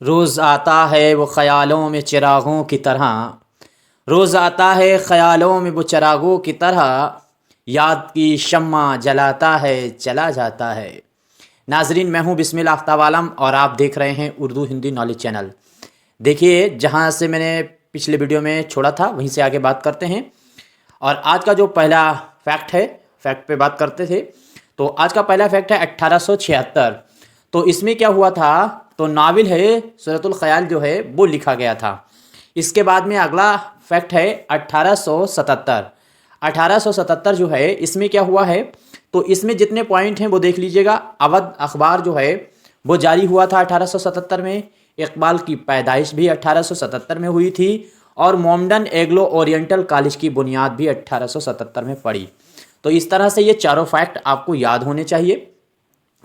रोज़ आता है वो ख़यालों में चिरागों की तरह। रोज़ आता है ख़यालों में वो चिरागों की तरह। याद की शम्मा जलाता है चला जाता है। नाजरीन, मैं हूँ बिस्मिल आफ्ताब आलम और आप देख रहे हैं उर्दू हिंदी नॉलेज चैनल। देखिए, जहाँ से मैंने पिछले वीडियो में छोड़ा था वहीं से आगे बात करते हैं। और आज का जो पहला फैक्ट है, फैक्ट पे बात करते थे। तो आज का पहला फैक्ट है 1876। तो इसमें क्या हुआ था, तो नाविल है सूरतुल ख़याल जो है वो लिखा गया था। इसके बाद में अगला फैक्ट है 1877। 1877 जो है इसमें क्या हुआ है, तो इसमें जितने पॉइंट हैं वो देख लीजिएगा। अवध अखबार जो है वो जारी हुआ था 1877 में। इकबाल की पैदाइश भी 1877 में हुई थी और मोमडन एग्लो ओरिएंटल कॉलेज की बुनियाद भी 1877 में पड़ी। तो इस तरह से ये चारों फैक्ट आपको याद होने चाहिए।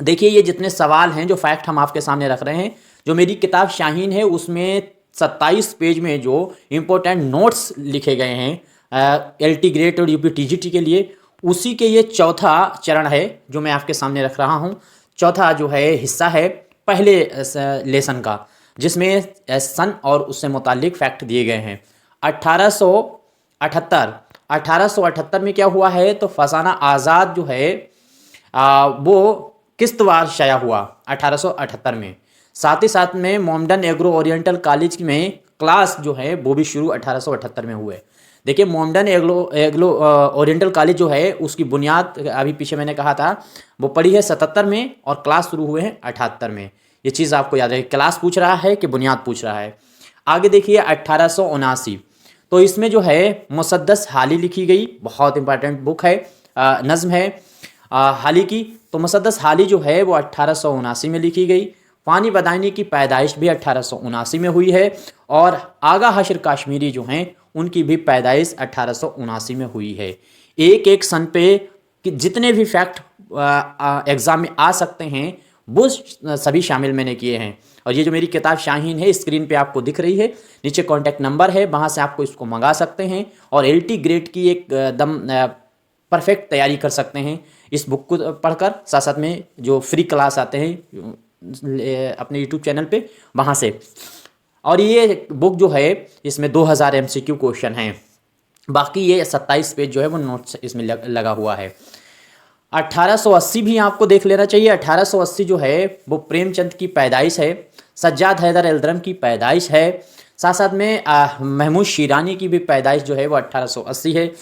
देखिए, ये जितने सवाल हैं, जो फैक्ट हम आपके सामने रख रहे हैं, जो मेरी किताब शाहीन है उसमें 27 पेज में जो इम्पोर्टेंट नोट्स लिखे गए हैं LT ग्रेड और UP TGT के लिए, उसी के ये चौथा चरण है जो मैं आपके सामने रख रहा हूँ। चौथा जो है हिस्सा है पहले लेसन का, जिसमें सन और उससे मुतालिक फैक्ट दिए गए हैं। 1878 में क्या हुआ है, तो फसाना आज़ाद जो है वो किस्तवार शाया हुआ 1878 में। साथ ही साथ में मोमडन एग्रो ओरिएंटल कॉलेज में क्लास जो है वो भी शुरू 1878 में हुए। देखिए, मोमडन एग्लो ओरिएंटल कॉलेज जो है उसकी बुनियाद अभी पीछे मैंने कहा था वो पड़ी है 77 में और क्लास शुरू हुए हैं 78 में। ये चीज़ आपको याद रहे, क्लास पूछ रहा है कि बुनियाद पूछ रहा है। आगे देखिए 1879। तो इसमें जो है मुसद्दस हाली लिखी गई, बहुत इंपॉर्टेंट बुक है, नज़्म है हाली की। तो मुसद्दस हाली जो है वो 1879 में लिखी गई। फ़ानी बदायनी की पैदाइश भी 1879 में हुई है और आगा हशर काश्मीरी जो हैं उनकी भी पैदाइश 1879 में हुई है। एक एक सन पे कि जितने भी फैक्ट एग्ज़ाम में आ सकते हैं वो सभी शामिल मैंने किए हैं। और ये जो मेरी किताब शाहीन है स्क्रीन पे आपको दिख रही है, नीचे कॉन्टैक्ट नंबर है, वहाँ से आपको इसको मंगा सकते हैं और LT ग्रेड की एक दम परफेक्ट तैयारी कर सकते हैं इस बुक को पढ़कर। साथ साथ में जो फ्री क्लास आते हैं अपने YouTube चैनल पे, वहाँ से। और ये बुक जो है इसमें 2000 MCQ क्वेश्चन हैं। बाकी ये 27 पेज जो है वो नोट्स इसमें लगा हुआ है। 1880 भी आपको देख लेना चाहिए। 1880 जो है वो प्रेमचंद की पैदाइश है, सज्जाद हैदर एल्द्रम की पैदाइश है। साथ साथ में महमूद शिरानी की भी पैदाइश जो है वो 1880 है।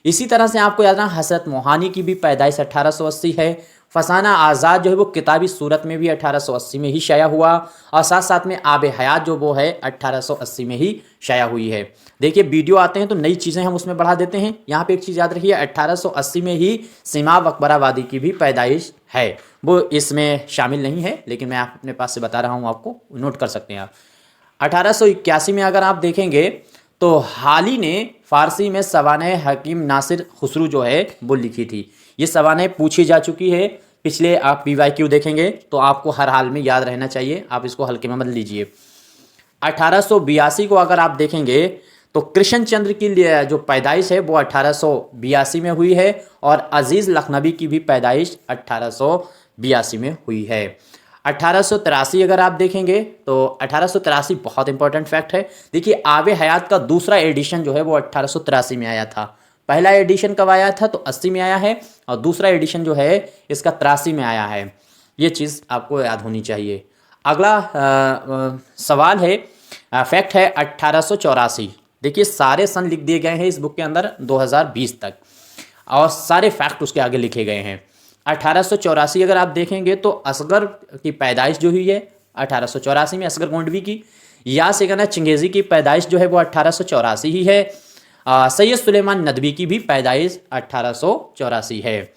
इसी तरह से आपको याद रखना हसरत मोहानी की भी पैदाइश 1880 है। फसाना आज़ाद जो है वो किताबी सूरत में भी 1880 में ही शाया हुआ और साथ साथ में आब हयात जो वो है 1880 में ही शाया हुई है। देखिए, वीडियो आते हैं तो नई चीज़ें हम उसमें बढ़ा देते हैं। यहाँ पे एक चीज़ याद रखिए, 1880 में ही सिमाब अकबराबादी की भी पैदाइश है, वो इसमें शामिल नहीं है, लेकिन मैं अपने पास से बता रहा हूँ, आपको नोट कर सकते हैं आप। 1881 में अगर आप देखेंगे तो हाली ने फ़ारसी में सवाने हकीम नासिर खुसरू जो है वो लिखी थी। ये सवाने पूछी जा चुकी है, पिछले आप PYQ देखेंगे तो आपको हर हाल में याद रहना चाहिए, आप इसको हल्के में मत लीजिए। 1882 को अगर आप देखेंगे तो कृष्ण चंद्र की जो पैदाइश है वो 1882 में हुई है और अजीज़ लखनवी की भी पैदाइश 1882 में हुई है। 1883 अगर आप देखेंगे तो 1883 बहुत इंपॉर्टेंट फैक्ट है। देखिए, आबे हयात का दूसरा एडिशन जो है वो 1883 में आया था। पहला एडिशन कब आया था, तो 80 में आया है और दूसरा एडिशन जो है इसका 83 में आया है। ये चीज़ आपको याद होनी चाहिए। अगला सवाल है, फैक्ट है 1884। देखिए, सारे सन लिख दिए गए हैं इस बुक के अंदर 2020 तक और सारे फैक्ट उसके आगे लिखे गए हैं। 1884 अगर आप देखेंगे तो असगर की पैदाइश जो हुई है 1884 में, असगर गोंडवी की। या सेकना चंगेज़ी की पैदाइश जो है वो 1884 ही है। सैयद सुलेमान नदवी की भी पैदाइश 1884 है।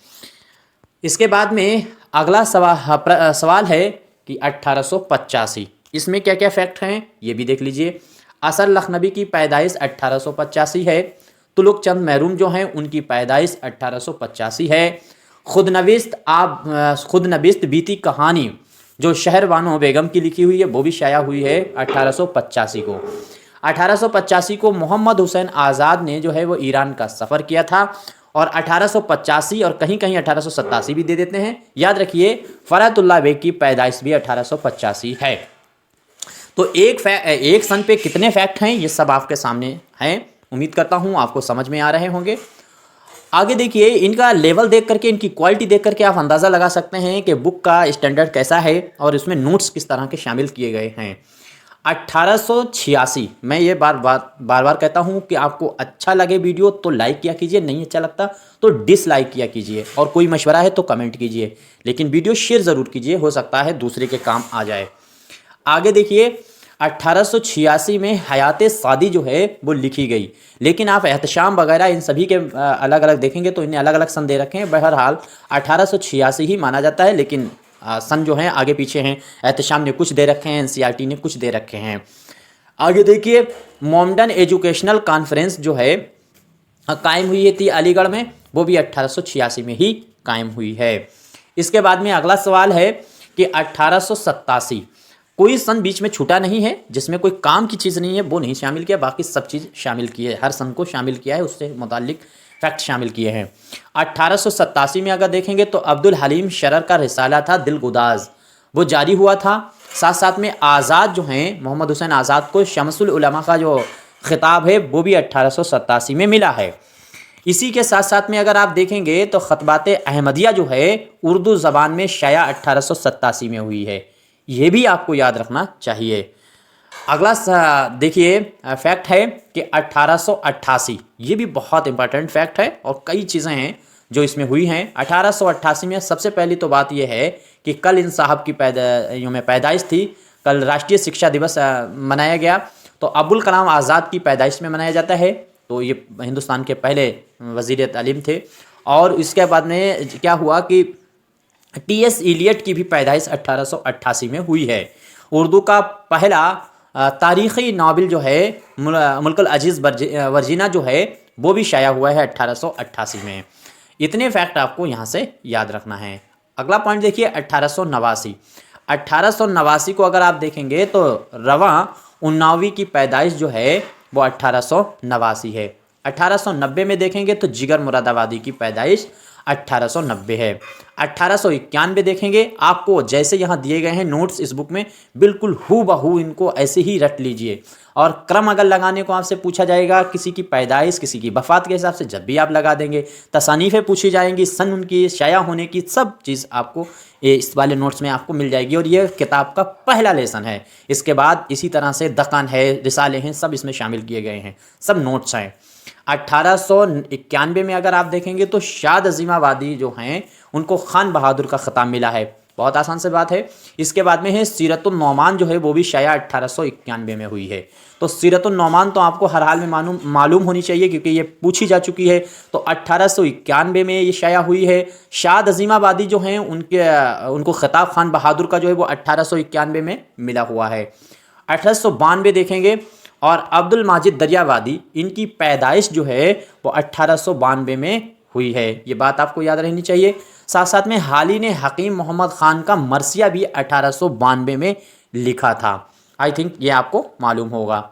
इसके बाद में अगला सवाल है कि 1885, इसमें क्या क्या फैक्ट हैं ये भी देख लीजिए। असर लखनवी की पैदाइश 1885 है। तुलुक चंद महरूम जो हैं उनकी पैदाइश 1885 है। खुदनविस्त बीती कहानी जो शहरबानो बेगम की लिखी हुई है वो भी शाया हुई है 1885 को। 1885 को मोहम्मद हुसैन आज़ाद ने जो है वो ईरान का सफ़र किया था और 1885 और कहीं कहीं 1887 भी दे देते हैं। याद रखिए, फ़रातुल्लाह बेग की पैदाइश भी 1885 है। तो एक सन पे कितने फैक्ट हैं ये सब आपके सामने हैं। उम्मीद करता हूँ आपको समझ में आ रहे होंगे। आगे देखिए, इनका लेवल देख करके, इनकी क्वालिटी देख करके आप अंदाज़ा लगा सकते हैं कि बुक का स्टैंडर्ड कैसा है और इसमें नोट्स किस तरह के शामिल किए गए हैं। 1886, मैं ये बार बार कहता हूँ कि आपको अच्छा लगे वीडियो तो लाइक किया कीजिए, नहीं अच्छा लगता तो डिसलाइक किया कीजिए, और कोई मशवरा है तो कमेंट कीजिए, लेकिन वीडियो शेयर ज़रूर कीजिए, हो सकता है दूसरे के काम आ जाए। आगे देखिए, 1886 में हयात सादी जो है वो लिखी गई, लेकिन आप एहतशाम वगैरह इन सभी के अलग अलग देखेंगे तो इन्हें अलग अलग सन दे रखे हैं। बहरहाल 1886 ही माना जाता है, लेकिन सन जो हैं आगे पीछे हैं। एहतशाम ने कुछ दे रखे हैं, एनसीईआरटी ने कुछ दे रखे हैं। आगे देखिए, मोमडन एजुकेशनल कॉन्फ्रेंस जो है कायम हुई थी अलीगढ़ में, वो भी 1886 में ही कायम हुई है। इसके बाद में अगला सवाल है कि 1887, कोई सन बीच में छूटा नहीं है जिसमें कोई काम की चीज़ नहीं है वो नहीं शामिल किया, बाकी सब चीज़ शामिल की है, हर सन को शामिल किया है, उससे मुताल्लिक फैक्ट शामिल किए हैं। 1887 में अगर देखेंगे तो अब्दुल हलीम शरर का रिसाला था दिलगुदाज, वो जारी हुआ था। साथ साथ में आज़ाद जो हैं, मोहम्मद हुसैन आज़ाद को शमसुल उलमा का जो खिताब है वो भी 1887 में मिला है। इसी के साथ साथ में अगर आप देखेंगे तो ख़तबात अहमदिया जो है उर्दू ज़बान में शाया 1887 में हुई है, ये भी आपको याद रखना चाहिए। अगला देखिए फैक्ट है कि 1888, ये भी बहुत इंपॉर्टेंट फैक्ट है और कई चीज़ें हैं जो इसमें हुई हैं। 1888 में सबसे पहली तो बात यह है कि कल इन साहब की पैदाइश थी, कल राष्ट्रीय शिक्षा दिवस मनाया गया, तो अबुल कलाम आज़ाद की पैदाइश में मनाया जाता है, तो ये हिंदुस्तान के पहले वज़ीर तालीम थे। और इसके बाद में क्या हुआ कि टी.एस. इलियट की भी पैदाइश 1888 में हुई है। उर्दू का पहला तारीख़ी नावल जो है मुल्कुल अजीज़ वर्जीना जो है वो भी शाया हुआ है 1888 में। इतने फैक्ट आपको यहाँ से याद रखना है। अगला पॉइंट देखिए, 1889। 1889 को अगर आप देखेंगे तो रवां उन्नावी की पैदाइश जो है वो 1889 है। 1890 में देखेंगे तो जिगर मुरादाबादी की पैदाइश 1890 है। 1891 देखेंगे, आपको जैसे यहाँ दिए गए हैं नोट्स इस बुक में, बिल्कुल हूबहू इनको ऐसे ही रट लीजिए, और क्रम अगर लगाने को आपसे पूछा जाएगा किसी की पैदाइश किसी की वफ़ात के हिसाब से जब भी आप लगा देंगे, तसानीफ़ें पूछी जाएंगी, सन उनकी शाया होने की, सब चीज़ आपको इस वाले नोट्स में आपको मिल जाएगी। और ये किताब का पहला लेसन है। इसके बाद इसी तरह से दक्कन है, रिसाले हैं, सब इसमें शामिल किए गए हैं, सब नोट्स हैं। 1891 में अगर आप देखेंगे तो शाद अजीमाबादी जो हैं उनको खान बहादुर का ख़िताब मिला है, बहुत आसान से बात है। इसके बाद में है सीरतुन नौमान जो है वो भी शाया 1891 में हुई है। तो सीरतुन नौमान तो आपको हर हाल में मालूम होनी चाहिए क्योंकि ये पूछी जा चुकी है। तो 1891 में ये शाया हुई है। शाद अजीमाबादी जो हैं उनको ख़िताब खान बहादुर का जो है वो 1891 में मिला हुआ है। 1892 देखेंगे, और अब्दुल माजिद दरियावादी, इनकी पैदाइश जो है वो 1892 में हुई है, ये बात आपको याद रहनी चाहिए। साथ साथ में हाली ने हकीम मोहम्मद ख़ान का मरसिया भी 1892 में लिखा था। आई थिंक ये आपको मालूम होगा।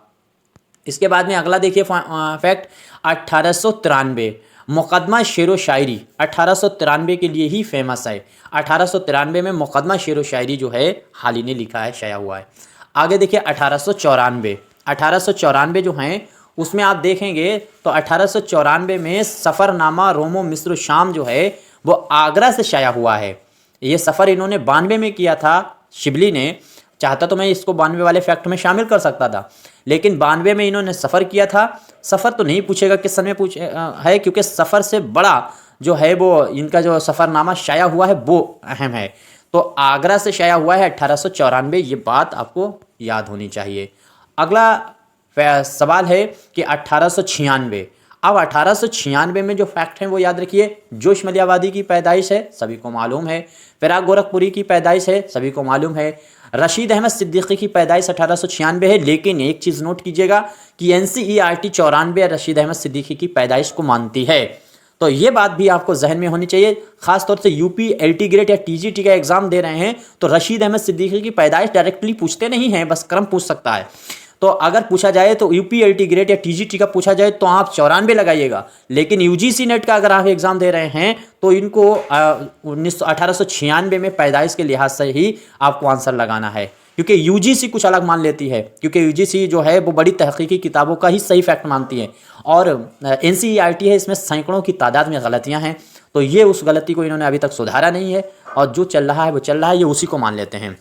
इसके बाद में अगला देखिए फैक्ट, 1893 मुकदमा शेर व शायरी 1893 के लिए ही फेमस है। 1893 में मुकदमा शेर व शायरी जो है हाली ने लिखा है, शाया हुआ है। आगे देखिए 1894 जो हैं उसमें आप देखेंगे तो 1894 में सफ़रनामा रोमो मिस्र शाम जो है वो आगरा से शाया हुआ है। ये सफ़र इन्होंने 92 में किया था। शिबली ने चाहता तो मैं इसको 92 वाले फैक्ट में शामिल कर सकता था, लेकिन 92 में इन्होंने सफ़र किया था। सफ़र तो नहीं पूछेगा किस सन में है, क्योंकि सफ़र से बड़ा जो है वो इनका जो सफ़रनामा शाया हुआ है वो अहम है। तो आगरा से शाया हुआ है 1894, ये बात आपको याद होनी चाहिए। अगला सवाल है कि 1896। अब 1896 में जो फैक्ट हैं वो याद रखिए। जोश मलियावादी की पैदाइश है, सभी को मालूम है। फिराक गोरखपुरी की पैदाइश है, सभी को मालूम है। रशीद अहमद सिद्दीकी की पैदाइश 1896 है, लेकिन एक चीज़ नोट कीजिएगा कि एनसीईआरटी 94 रशीद अहमद सिद्दीकी की पैदाइश को मानती है। तो ये बात भी आपको जहन में होनी चाहिए। खास तौर से यूपी एलटी ग्रेड या टीजीटी का एग्जाम दे रहे हैं तो रशीद अहमद सिद्दीकी की पैदाइश डायरेक्टली पूछते नहीं हैं, बस क्रम पूछ सकता है। तो अगर पूछा जाए तो यूपी एलटी ग्रेड या टीजीटी का पूछा जाए तो आप 94 लगाइएगा, लेकिन यूजीसी नेट का अगर आप एग्जाम दे रहे हैं तो इनको 1896 में पैदाइश के लिहाज से ही आपको आंसर लगाना है। क्योंकि यूजीसी कुछ अलग मान लेती है, क्योंकि यूजीसी जो है वो बड़ी तहकीकी किताबों का ही सही फैक्ट मानती है, और एनसीईआरटी है इसमें सैकड़ों की तादाद में गलतियाँ हैं। तो ये उस गलती को इन्होंने अभी तक सुधारा नहीं है, और जो चल रहा है वो चल रहा है, ये उसी को मान लेते हैं।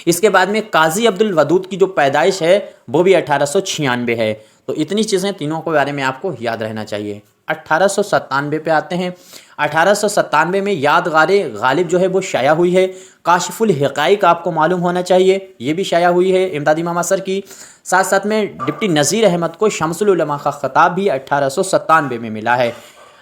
इसके बाद में काजी अब्दुल वदूद की जो पैदाइश है वो भी 1896 है। तो इतनी चीज़ें तीनों के बारे में आपको याद रहना चाहिए। 1897 पे आते हैं। 1897 में यादगारे गालिब जो है वो शाया हुई है। काशिफुल हक़ाइक़ आपको मालूम होना चाहिए, ये भी शाया हुई है इमदादी मामा सर की। साथ साथ में डिप्टी नज़ीर अहमद को शम्सुल उलमा का ख़िताब भी 1897 में मिला है।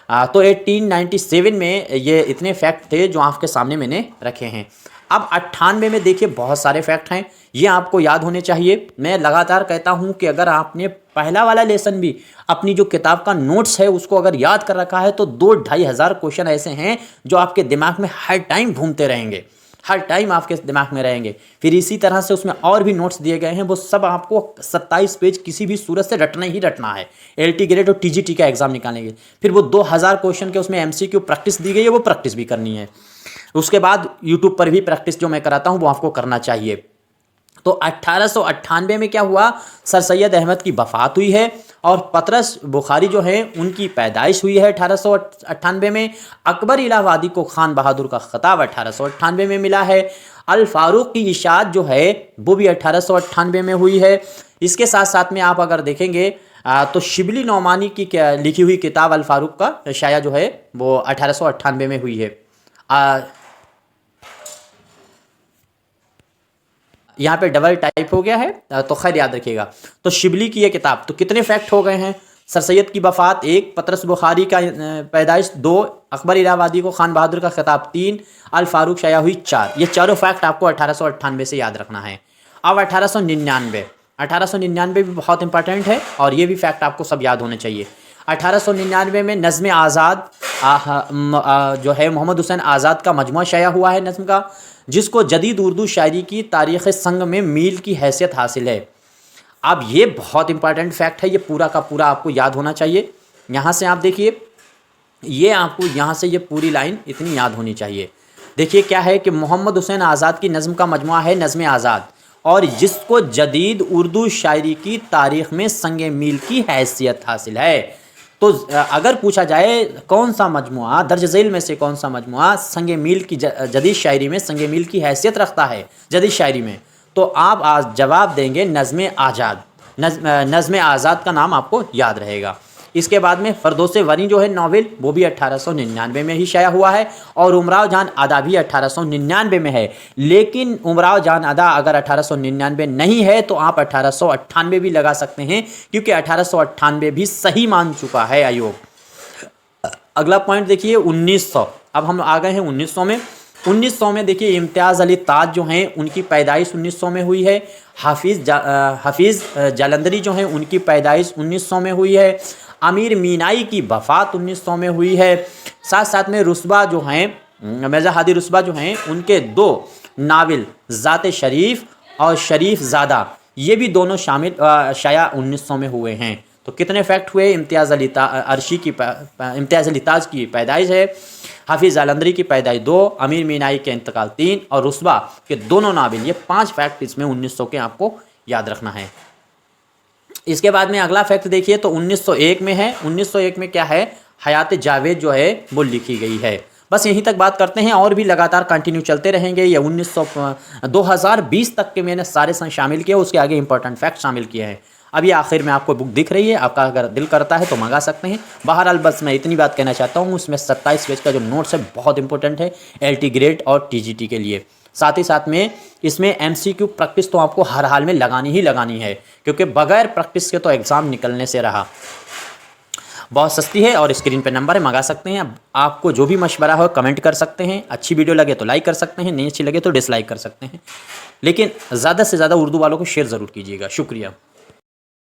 तो 1897 में ये इतने फैक्ट थे जो आपके सामने मैंने रखे हैं। अब 98 में देखिए बहुत सारे फैक्ट हैं, ये आपको याद होने चाहिए। मैं लगातार कहता हूँ कि अगर आपने पहला वाला लेसन भी अपनी जो किताब का नोट्स है उसको अगर याद कर रखा है तो 2-2.5 हज़ार क्वेश्चन ऐसे हैं जो आपके दिमाग में हर टाइम घूमते रहेंगे, हर टाइम आपके दिमाग में रहेंगे। फिर इसी तरह से उसमें और भी नोट्स दिए गए हैं, वो सब आपको 27 पेज किसी भी सूरत से रटना ही रटना है LT ग्रेड और TGT का एग्जाम निकालने के। फिर वो 2000 क्वेश्चन के उसमें MCQ प्रैक्टिस दी गई है, वो प्रैक्टिस भी करनी है। उसके बाद यूट्यूब पर भी प्रैक्टिस जो मैं कराता हूँ वो आपको करना चाहिए। तो 1898 में क्या हुआ, सर सैयद अहमद की वफ़ात हुई है, और पतरस बुखारी जो है उनकी पैदाइश हुई है 1898 में। अकबर इलाहाबादी को खान बहादुर का ख़िताब 1898 में मिला है। अल फारूक की इशाअत जो है वो भी 1898 में हुई है। इसके साथ साथ में आप अगर देखेंगे तो शिबली नौमानी की लिखी हुई किताब अल फारूक का शाया जो है वो 1898 में हुई है। यहाँ पे डबल टाइप हो गया है तो खैर याद रखिएगा। तो शिबली की ये किताब, तो कितने फैक्ट हो गए हैं, सर सैयद की वफ़ात 1, पतरस बुखारी का पैदाइश 2, अकबर इलाहाबादी को खान बहादुर का खिताब 3, अल फारूक शाया हुई 4। ये चारों फैक्ट आपको 1898 से याद रखना है। अब 1899 भी बहुत इंपॉर्टेंट है, और ये भी फैक्ट आपको सब याद होने चाहिए। 1899 में नज़्म आज़ाद जो है मोहम्मद हुसैन आज़ाद का मजमूआ शाया हुआ है नज़्म का, जिसको जदीद उर्दू शायरी की तारीख़ संग में मील की हैसियत हासिल है। अब ये बहुत इंपॉर्टेंट फैक्ट है, ये पूरा का पूरा आपको याद होना चाहिए। यहाँ से आप देखिए, ये आपको यहाँ से ये पूरी लाइन इतनी याद होनी चाहिए। देखिए क्या है कि मोहम्मद हुसैन आज़ाद की नज़्म का मजमूआ है नज़्म आज़ाद, और जिसको जदीद उर्दू शायरी की तारीख़ में संग मील की हैसियत हासिल है। तो अगर पूछा जाए कौन सा मजमुआ दर्ज झेल में से कौन सा मजमुआ संग मील की जदीद शायरी में संग मील की हैसियत रखता है जदीद शायरी में, तो आप आज जवाब देंगे नज़्म आज़ाद। नज़्म आज़ाद का नाम आपको याद रहेगा। इसके बाद में फरदोसे वरी जो है नावल, वो भी 1899 में ही शाया हुआ है, और उमराव जान अदा भी 1899 में है। लेकिन उमराव जान अदा अगर 1899 नहीं है तो आप 1898 भी लगा सकते हैं, क्योंकि 1898 भी सही मान चुका है आयोग। अगला पॉइंट देखिए 1900। अब हम आ गए हैं 1900 में। 1900 में देखिए इम्तियाज़ अली ताज जो हैं उनकी पैदाइश 1900 में हुई है। हाफिज़ जालंधरी जो हैं उनकी पैदाइश 1900 में हुई है। अमीर मीनाई की वफ़ात 1900 में हुई है। साथ साथ में रुस्बा जो हैं, मिर्ज़ा हादी रुस्बा जो हैं, उनके 2 नावल ज़ात शरीफ और शरीफ ज़ादा, ये भी दोनों शामिल शाया 1900 में हुए हैं। तो कितने फैक्ट हुए, इम्तियाज़ अली ताज की पैदाइश है, हाफिज़ जालंधरी की पैदाइश 2, अमीर मीनाई के इंतकाल 3, और रुस्बा के दोनों नावल, ये 5 फैक्ट इसमें 1900 के आपको याद रखना है। इसके बाद में अगला फैक्ट देखिए तो 1901 में है। 1901 में क्या है, हयात जावेद जो है वो लिखी गई है। बस यहीं तक बात करते हैं, और भी लगातार कंटिन्यू चलते रहेंगे। ये 2020 तक के मैंने सारे शामिल किए, उसके आगे इंपॉर्टेंट फैक्ट शामिल किए हैं। अभी आखिर में आपको बुक दिख रही है, आपका अगर दिल करता है तो मंगा सकते हैं। बहरहाल बस मैं इतनी बात कहना चाहता हूँ, उसमें 27 पेज का जो नोट्स है बहुत इंपॉर्टेंट है LT ग्रेड और TGT के लिए। साथ ही साथ में इसमें MCQ प्रैक्टिस तो आपको हर हाल में लगानी ही लगानी है, क्योंकि बगैर प्रैक्टिस के तो एग्ज़ाम निकलने से रहा। बहुत सस्ती है और स्क्रीन पे नंबर है, मंगा सकते हैं। आपको जो भी मशवरा हो कमेंट कर सकते हैं। अच्छी वीडियो लगे तो लाइक कर सकते हैं, नहीं अच्छी लगे तो डिसलाइक कर सकते हैं। लेकिन ज़्यादा से ज़्यादा उर्दू वालों को शेयर ज़रूर कीजिएगा। शुक्रिया।